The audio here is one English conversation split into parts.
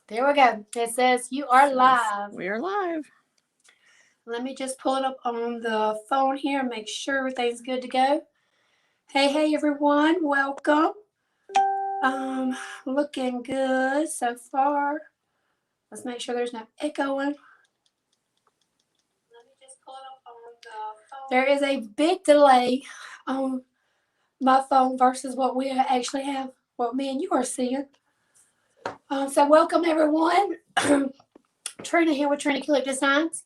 There we go. It says you are live. We are live. Let me just pull it up on the phone here and make sure everything's good to go. Hey, everyone. Welcome. Looking good so far. Let's make sure there's no echoing. Let me just pull it up on the phone. There is a big delay on my phone versus what we actually have, what me and you are seeing. So welcome, everyone. Trina here with Trina Tulip Designs,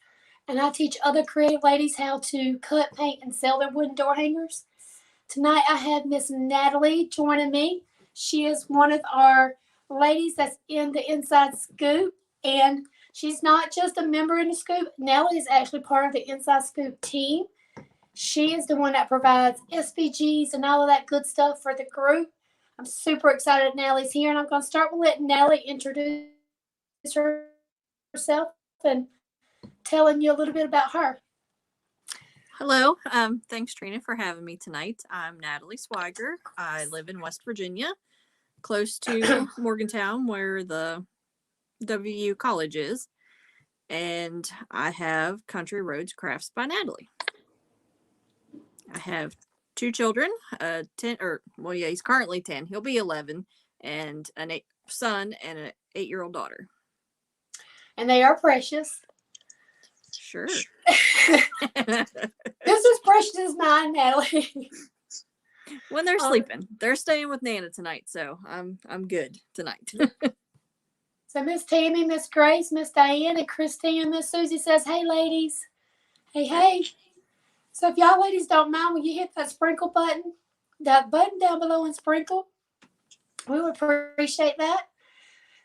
and I teach other creative ladies how to cut, paint, and sell their wooden door hangers. Tonight I have Miss Natalie joining me. She is one of our ladies that's in the Inside Scoop, and she's not just a member in the Scoop. Natalie is actually part of the Inside Scoop team. She is the one that provides SVGs and all of that good stuff for the group. I'm super excited Natalie's here, and I'm going to start with letting Natalie introduce herself and telling you a little bit about her. Hello. Thanks, Trina, for having me tonight. I'm Natalie Swiger. I live in West Virginia, close to Morgantown, where the WU College is. And I have Country Roads Crafts by Natalie. I have two children, 10, he's currently 10. He'll be 11, and a son and an 8-year-old daughter. And they are precious. Sure. This is precious as mine, Natalie. When they're sleeping. They're staying with Nana tonight, so I'm good tonight. So Miss Tammy, Miss Grace, Miss Diane, and Christine, and Miss Susie says, hey, ladies. Hey. So if y'all ladies don't mind, when you hit that sprinkle button, that button down below and sprinkle, we would appreciate that.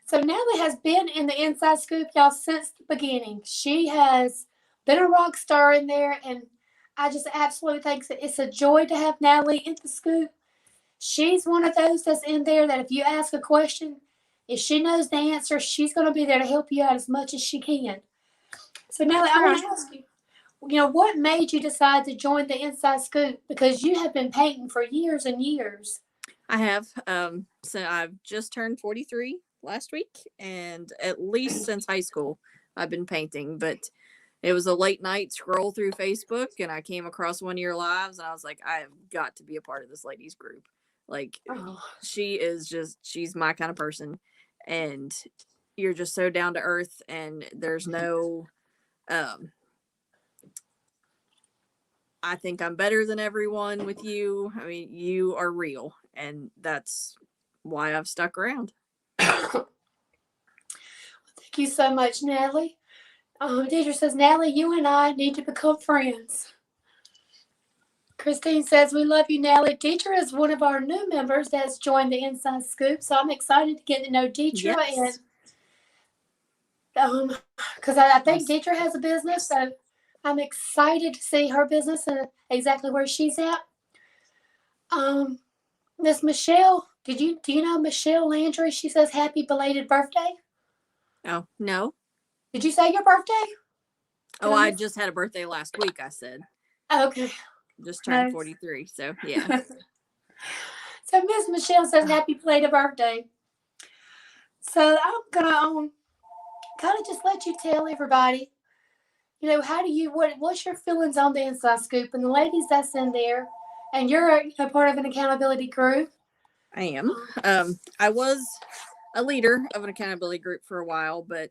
So Natalie has been in the Inside Scoop, y'all, since the beginning. She has been a rock star in there, and I just absolutely think that it's a joy to have Natalie in the Scoop. She's one of those that's in there that if you ask a question, if she knows the answer, she's going to be there to help you out as much as she can. So Natalie, I want to ask you, what made you decide to join the Inside Scoop? Because you have been painting for years and years. I have. So I've just turned 43 last week, and at least since high school, I've been painting. But it was a late night scroll through Facebook, and I came across one of your lives, and I was like, I have got to be a part of this ladies group. Like, she's my kind of person, and you're just so down to earth, and there's no, I think I'm better than everyone with you. I mean, you are real, and that's why I've stuck around. Thank you so much, Natalie. Deidre says, Natalie, you and I need to become friends. Christine says, we love you, Natalie. Deidre is one of our new members that's joined the Inside Scoop, so I'm excited to get to know Deidre. Yes. And because I think Deidre has a business, so I'm excited to see her business and exactly where she's at. Miss Michelle, do you know Michelle Landry? She says, happy belated birthday. Oh, no. Did you say your birthday? I just had a birthday last week, I said. Okay. Just turned 43, so yeah. So Miss Michelle says, happy belated birthday. So I'm going to kind of just let you tell everybody, what's your feelings on the Inside Scoop and the ladies that's in there, and you're part of an accountability group. I am. I was a leader of an accountability group for a while, but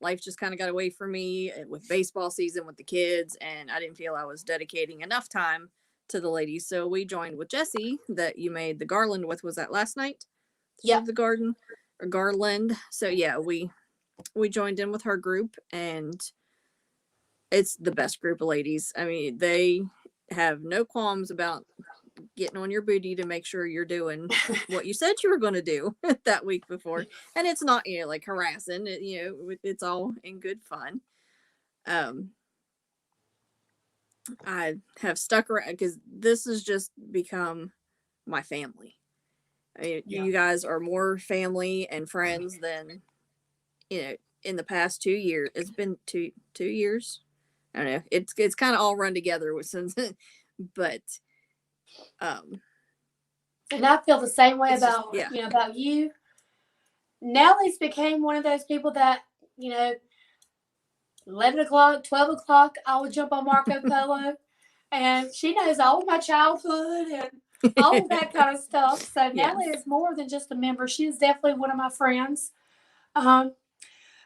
life just kind of got away from me with baseball season with the kids, and I didn't feel I was dedicating enough time to the ladies. So we joined with Jessie that you made the garland with. Was that last night? Yeah. The garden or garland. So yeah, we joined in with her group, and it's the best group of ladies. I mean, they have no qualms about getting on your booty to make sure you're doing what you said you were going to do that week before. And it's not, like harassing, it's all in good fun. I have stuck around because this has just become my family. I mean, you guys are more family and friends than, in the past 2 years. It's been two years. I don't know. It's kind of all run together since, but, and I feel the same way about you. Nellie's became one of those people that, you know, 11 o'clock, 12 o'clock, I would jump on Marco Polo. And she knows all of my childhood and all of that kind of stuff. So Yes. Natalie is more than just a member. She is definitely one of my friends. Um,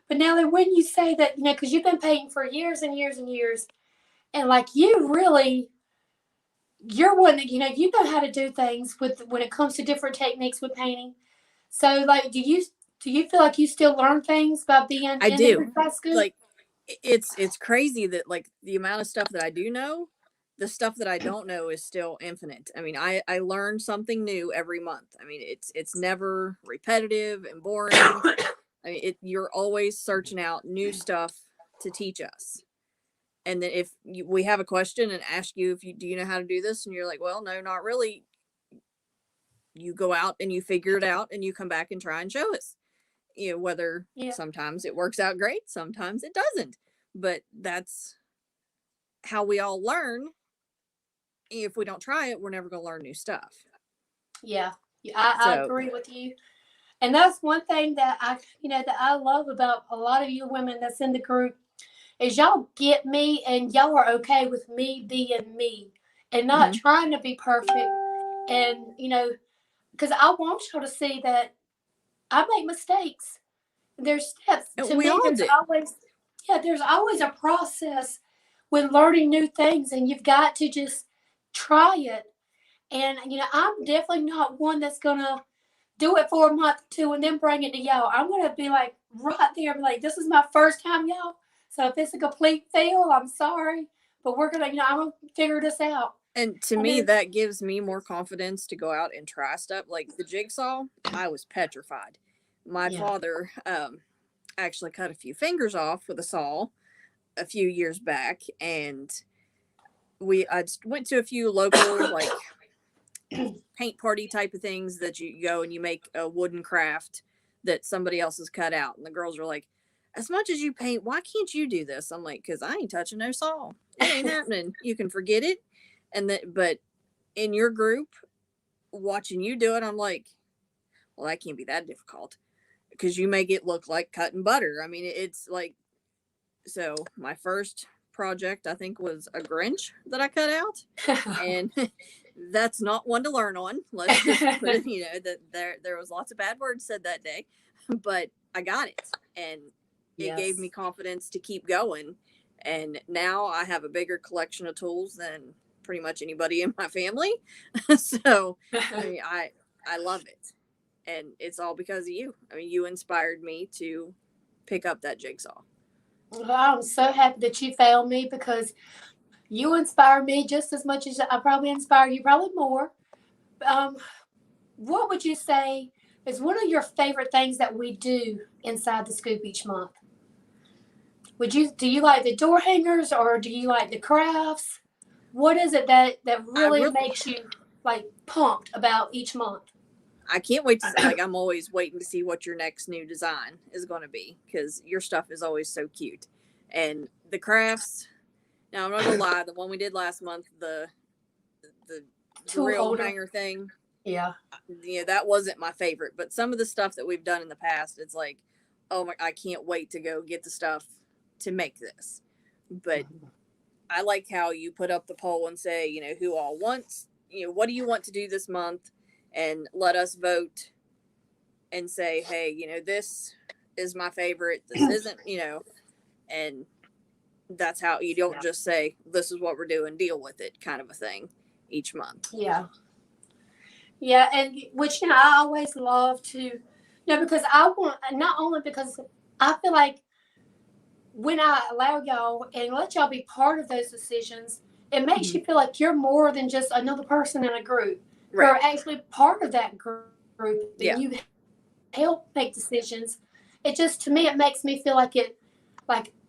but Natalie, when you say that, you know, because you've been painting for years and years and years, and like you really, you're one that, you know, you know how to do things with when it comes to different techniques with painting. So like, do you feel like you still learn things by being I in the do. inside school? Like, it's crazy that like the amount of stuff that I do know, the stuff that I don't know is still infinite. I mean, I learn something new every month. I mean, it's never repetitive and boring. I mean, you're always searching out new stuff to teach us. And then if we have a question and ask you if you do you know how to do this, and you're like, well, no, not really. You go out and you figure it out, and you come back and try and show us. You know, whether Yeah. sometimes it works out great, sometimes it doesn't. But that's how we all learn. If we don't try it, we're never going to learn new stuff. Yeah. I So, agree with you. And that's one thing that that I love about a lot of you women that's in the group is y'all get me and y'all are okay with me being me and not mm-hmm. trying to be perfect. And, because I want y'all to see that I make mistakes. There's steps. To We me, all do. there's always a process with learning new things, and you've got to just try it. And, I'm definitely not one that's going to do it for a month or two and then bring it to y'all. I'm going to be like right there, be like, this is my first time, y'all. So if it's a complete fail, I'm sorry. But we're going to, I'm going to figure this out. And to me, that gives me more confidence to go out and try stuff. Like the jigsaw, I was petrified. My father actually cut a few fingers off with a saw a few years back, and I went to a few local like paint party type of things that you go and you make a wooden craft that somebody else has cut out, and the girls were like, as much as you paint, why can't you do this? I'm like, because I ain't touching no saw. It ain't happening. You can forget it. And that, but in your group, watching you do it, I'm like, well, that can't be that difficult because you make it look like cutting butter. I mean, it's like, so my first project, I think, was a Grinch that I cut out. And that's not one to learn on. Let's just put it, that there was lots of bad words said that day, but I got it. And it gave me confidence to keep going. And now I have a bigger collection of tools than pretty much anybody in my family. So I mean, I love it, and it's all because of you. I mean, you inspired me to pick up that jigsaw. Well, I'm so happy that you found me because you inspire me just as much as I probably inspire you, probably more. Um, what would you say is one of your favorite things that we do inside the scoop each month? Do you like the door hangers or do you like the crafts? What is it that really makes you like pumped about each month? I can't wait to like I'm always waiting to see what your next new design is going to be because your stuff is always so cute. And the crafts, now I'm not gonna lie, the one we did last month, the grill hanger thing, that wasn't my favorite. But some of the stuff that we've done in the past, it's like, oh my, I can't wait to go get the stuff to make this. But I like how you put up the poll and say, who all wants, what do you want to do this month, and let us vote and say, hey, this is my favorite, this isn't, and that's how you don't just say, this is what we're doing, deal with it, kind of a thing each month. Yeah, and which I always love to, because I want, not only because I feel like when I allow y'all and let y'all be part of those decisions, it makes you feel like you're more than just another person in a group. Right. You're actually part of that group, and you help make decisions. It just, to me, it makes me feel like that.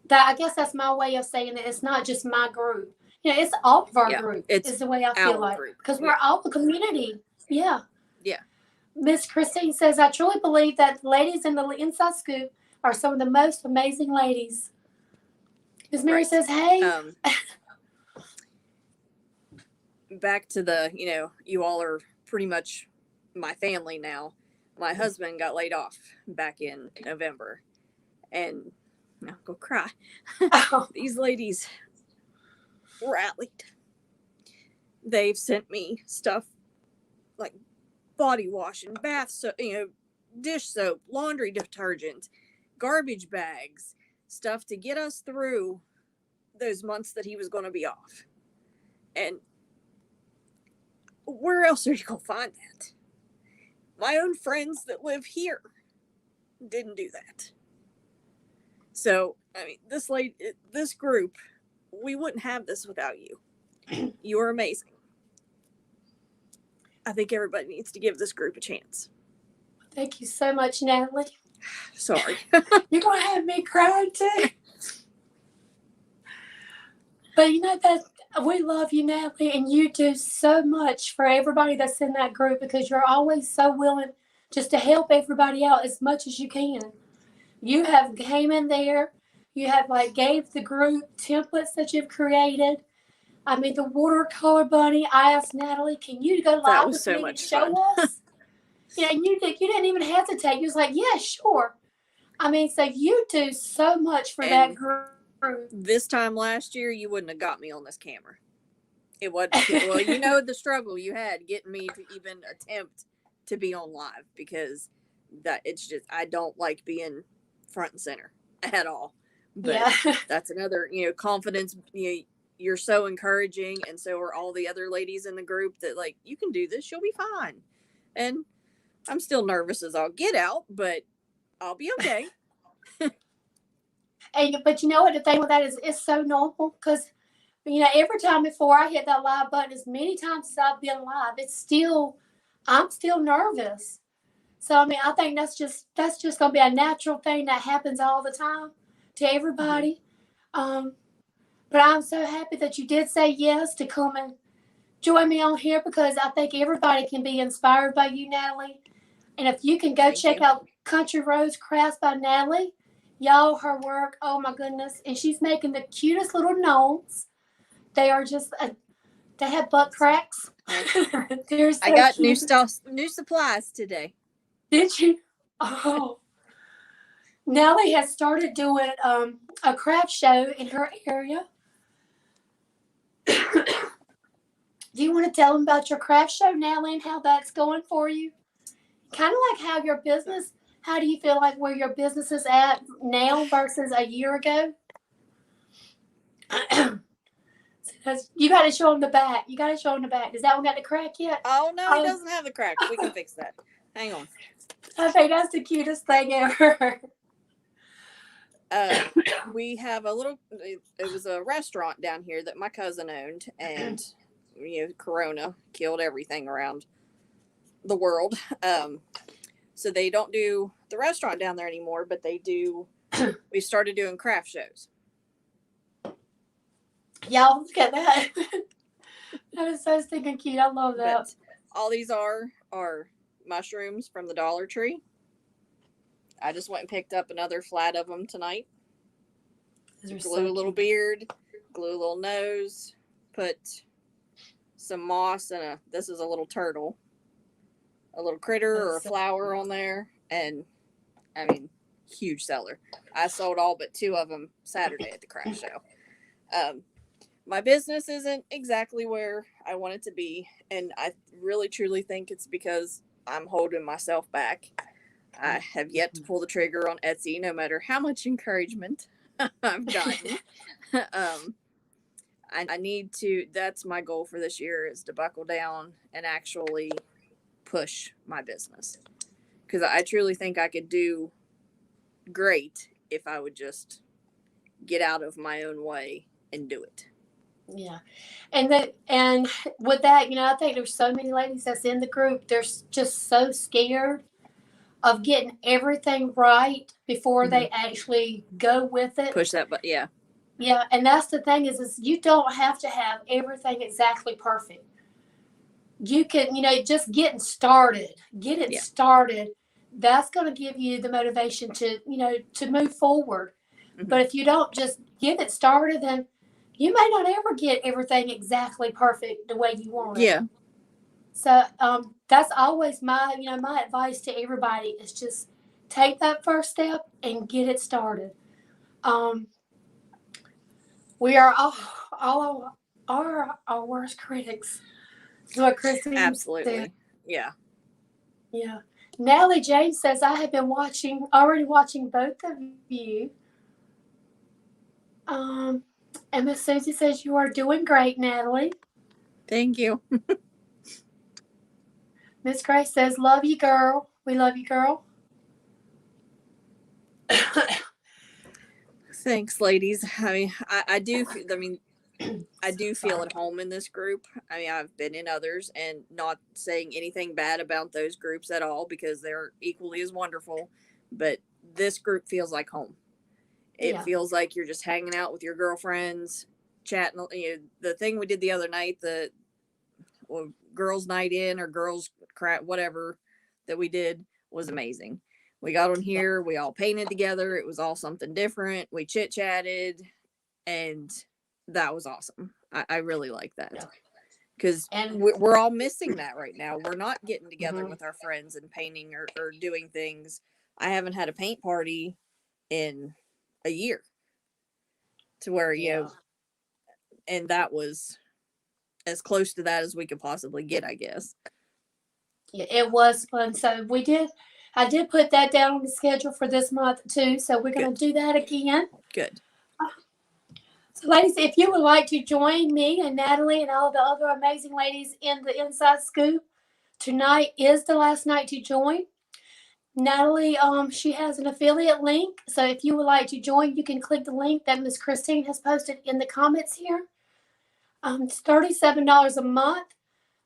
I guess that's my way of saying it. It's not just my group. It's all of our group. It's the way I feel like, because we're all a community. Yeah. Miss Christine says, I truly believe that ladies in the Inside Scoop are some of the most amazing ladies. Miss Mary says, hey. Back to the, you all are pretty much my family now. my husband got laid off back in November, and I'm gonna cry. Oh, These ladies rallied. They've sent me stuff like body wash and bath soap, dish soap, laundry detergent, garbage bags, stuff to get us through those months that he was going to be off. And where else are you going to find that? My own friends that live here didn't do that. So, I mean, this group, we wouldn't have this without you. You are amazing. I think everybody needs to give this group a chance. thank you so much, Natalie. Sorry. You're going to have me crying too. But that we love you, Natalie, and you do so much for everybody that's in that group because you're always so willing just to help everybody out as much as you can. You have came in there, you have gave the group templates that you've created. I mean, the watercolor bunny. I asked Natalie, "Can you go live with so me much and show fun. us?" And you didn't even hesitate. You was like, "Yeah, sure." I mean, so you do so much for that group. This time last year, you wouldn't have got me on this camera. It wasn't. Well, the struggle you had getting me to even attempt to be on live because it's just I don't like being front and center at all. But that's another, confidence. You're so encouraging, and so are all the other ladies in the group that you can do this. You'll be fine. And I'm still nervous as I'll get out, but I'll be okay. But you know what the thing with that is, it's so normal because every time before I hit that live button, as many times as I've been live, I'm still nervous. So I mean, I think that's just gonna be a natural thing that happens all the time to everybody. Mm-hmm. But I'm so happy that you did say yes to come and join me on here because I think everybody can be inspired by you, Natalie. And if you can go check out Country Rose Crafts by Natalie, y'all, her work, oh my goodness. And she's making the cutest little gnomes. They are just, they have butt cracks. They're so I got cute. new supplies today. Did you? Oh. Natalie has started doing a craft show in her area. Do you want to tell them about your craft show, Natalie, and how that's going for you? Kind of like how your business, how do you feel like where your business is at now versus a year ago? You got to show them the back. Does that one got the crack yet? Oh, no, it doesn't have the crack. We can fix that. Hang on. I think that's the cutest thing ever. We have it was a restaurant down here that my cousin owned, and Corona killed everything around the world. So they don't do the restaurant down there anymore, but they do. We started doing craft shows. Y'all, look at that. That is so stinking cute. I love that. But all these are mushrooms from the Dollar Tree. I just went and picked up another flat of them tonight. Glue a little beard, glue a little nose, put some moss and this is a little turtle, a little critter or a flower on there. And I mean, huge seller. I sold all but 2 of them Saturday at the craft show. My business isn't exactly where I want it to be. And I really, truly think it's because I'm holding myself back. I have yet to pull the trigger on Etsy, no matter how much encouragement I've gotten. I need to, that's my goal for this year, is to buckle down and actually push my business. Because I truly think I could do great if I would just get out of my own way and do it. Yeah. And with that, I think there's so many ladies that's in the group, they're just so scared of getting everything right before they actually go with it. Push that, but yeah. Yeah, and that's the thing is you don't have to have everything exactly perfect. You can, just getting started. Get it started. That's going to give you the motivation to, to move forward. Mm-hmm. But if you don't just get it started, then you may not ever get everything exactly perfect the way you want it. Yeah. So that's always my advice to everybody is just take that first step and get it started. Um, we are all are our worst critics. Is what Christine said. Absolutely. Yeah. Yeah. Natalie James says I have been already watching both of you. Um, and Miss Susie says you are doing great, Natalie. Thank you. Miss Grace says love you, girl. We love you, girl. Thanks, ladies. I mean, I do. I mean, I do feel at home in this group. I mean, I've been in others, and not saying anything bad about those groups at all because they're equally as wonderful. But this group feels like home. It Yeah. feels like you're just hanging out with your girlfriends, chatting. You know, the thing we did the other night, the girls' night in or girls' crap, whatever that we did was amazing. We got on here, we all painted together. It was all something different. We chit chatted, and that was awesome. I really like that because And we're all missing that right now. We're not getting together mhm. with our friends and painting or doing things. I haven't had a paint party in a year to where, Yeah. and that was as close to that as we could possibly get, I guess. Yeah, it was fun. So I did put that down on the schedule for this month too. So we're Good. going to do that again. Good. So, ladies, if you would like to join me and Natalie and all the other amazing ladies in the Inside Scoop, tonight is the last night to join. Natalie, she has an affiliate link. So if you would like to join, you can click the link that Miss Christine has posted in the comments here. It's $37 a month.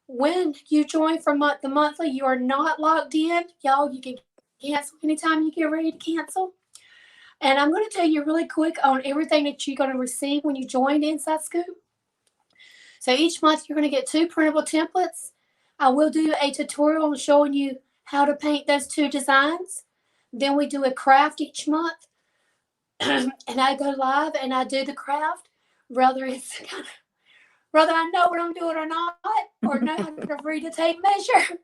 When you join for the monthly, you are not locked in. Y'all, you can cancel anytime you get ready to cancel. And I'm going to tell you really quick on everything that you're going to receive when you join the Inside Scoop. So each month you're going to get 2 printable templates. I will do a tutorial on showing you how to paint those 2 designs. Then we do a craft each month. And I go live and I do the craft, whether I know what I'm doing or not, or know how to read a tape measure.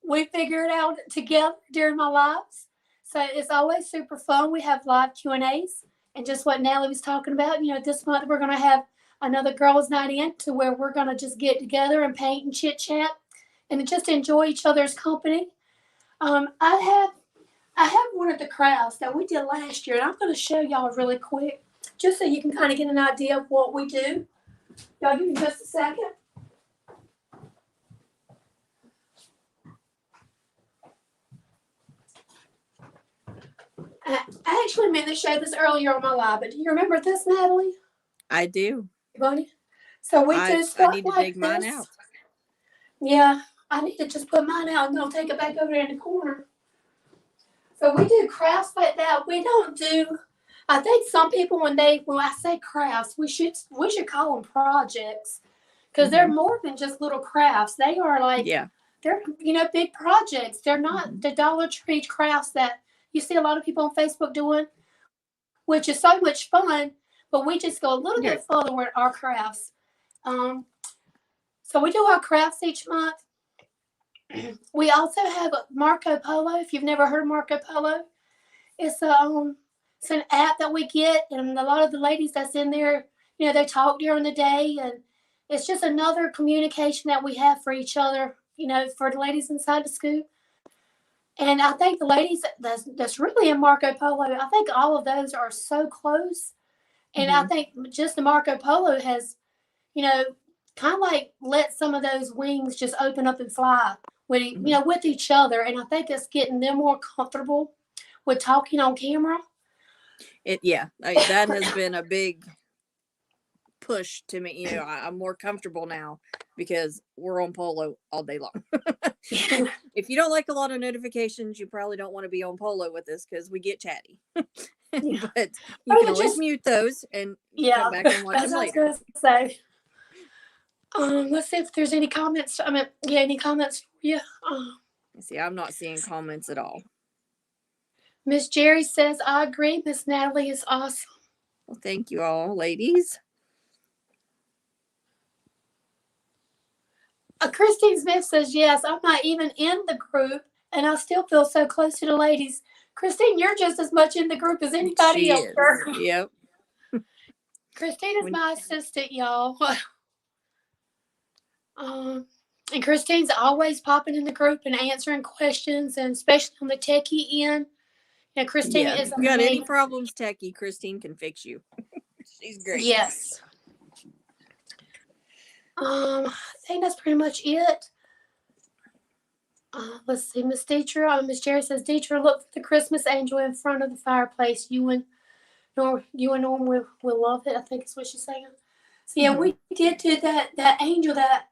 We figure it out together during my lives. So it's always super fun. We have live Q&As. And just what Natalie was talking about, this month we're going to have another girls' night in to where we're going to just get together and paint and chit chat and just enjoy each other's company. I have one of the crafts that we did last year, and I'm going to show y'all really quick, just so you can kind of get an idea of what we do. Y'all give me just a second. I actually meant to show this earlier on my live, but do you remember this, Natalie? I do. Bunny? So we do I stuff need to like dig mine this. out. Yeah, I need to just put mine out and I'll take it back over there in the corner. So we do crafts like that. We don't do. I think some people when I say crafts, we should call them projects because they're more than just little crafts. They are like they're big projects. They're not the Dollar Tree crafts that you see a lot of people on Facebook doing, which is so much fun. But we just go a little bit further with our crafts. So we do our crafts each month. We also have Marco Polo. If you've never heard of Marco Polo, it's an app that we get, and a lot of the ladies that's in there, they talk during the day, and it's just another communication that we have for each other, for the ladies inside the scoop. And I think the ladies that's really in Marco Polo, I think all of those are so close. And I think just the Marco Polo has, kind of like let some of those wings just open up and fly with, with each other. And I think it's getting them more comfortable with talking on camera. That has been a big push to me. I'm more comfortable now because we're on Polo all day long. If you don't like a lot of notifications, you probably don't want to be on Polo with us because we get chatty. But you can always mute those and come back and watch them later. I was gonna say. Let's see if there's any comments. Any comments for you? See, I'm not seeing comments at all. Miss Jerry says, I agree. Miss Natalie is awesome. Well, thank you all, ladies. Christine Smith says, yes, I'm not even in the group, and I still feel so close to the ladies. Christine, you're just as much in the group as anybody She else, is. girl. Yep. Christine is When, my assistant, y'all. um, and Christine's always popping in the group and answering questions, and especially on the techie end. Yeah, Christine yeah. is If you got any amazing. problems, Techie, Christine can fix you. She's great. Yes. I think that's pretty much it. Let's see, Miss Deetra. Miss Jerry says, Deetra, look for the Christmas angel in front of the fireplace. You and Norm will love it. I think is what she's saying. So yeah, we did do that angel that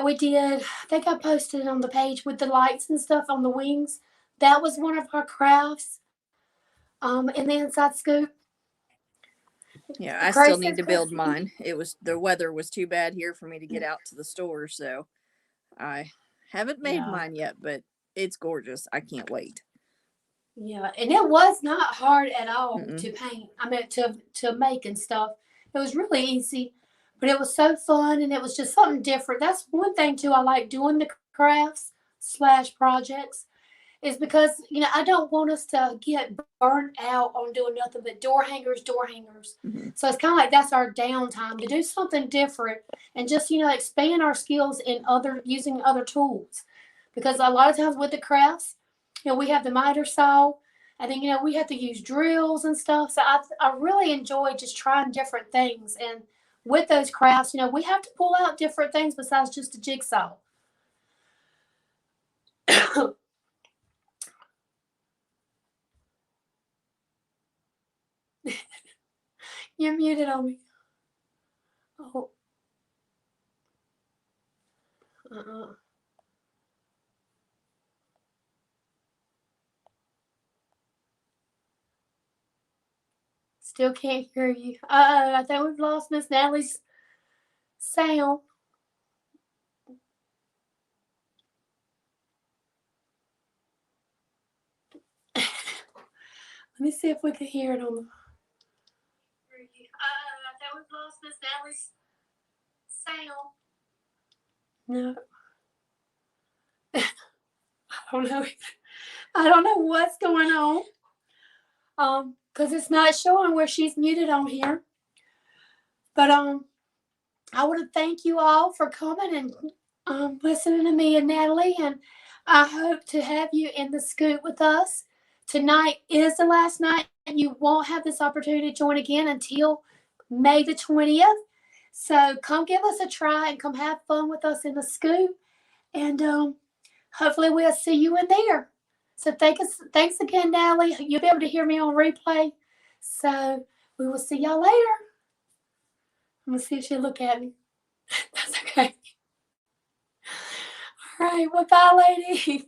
we did. I think I posted on the page with the lights and stuff on the wings. That was one of our crafts. In the inside scoop. Yeah, I still need to build mine. The weather was too bad here for me to get out to the store, so I haven't made mine yet, but it's gorgeous. I can't wait. Yeah, and it was not hard at all Mm-mm. to paint. I mean, to make and stuff. It was really easy, but it was so fun, and it was just something different. That's one thing too. I like doing the crafts / projects, is because I don't want us to get burnt out on doing nothing but door hangers. Mm-hmm. So it's kind of like that's our downtime to do something different and just expand our skills in using other tools, because a lot of times with the crafts, we have the miter saw, and then we have to use drills and stuff. So I really enjoy just trying different things, and with those crafts, we have to pull out different things besides just a jigsaw. You're muted on me. Oh. Uh-uh. Still can't hear you. I think we've lost Miss Natalie's sound. Let me see if we can hear it on the. I think we've lost Miss Natalie's sound. No. I don't know. I don't know what's going on. Because it's not showing where she's muted on here. But I want to thank you all for coming and listening to me and Natalie, and I hope to have you in the scoop with us. Tonight is the last night, and you won't have this opportunity to join again until May the 20th. So come give us a try and come have fun with us in the scoop, and hopefully we'll see you in there. So thanks again, Natalie. You'll be able to hear me on replay. So we will see y'all later. I'm gonna see if she'll look at me. That's okay. All right, well, bye, ladies.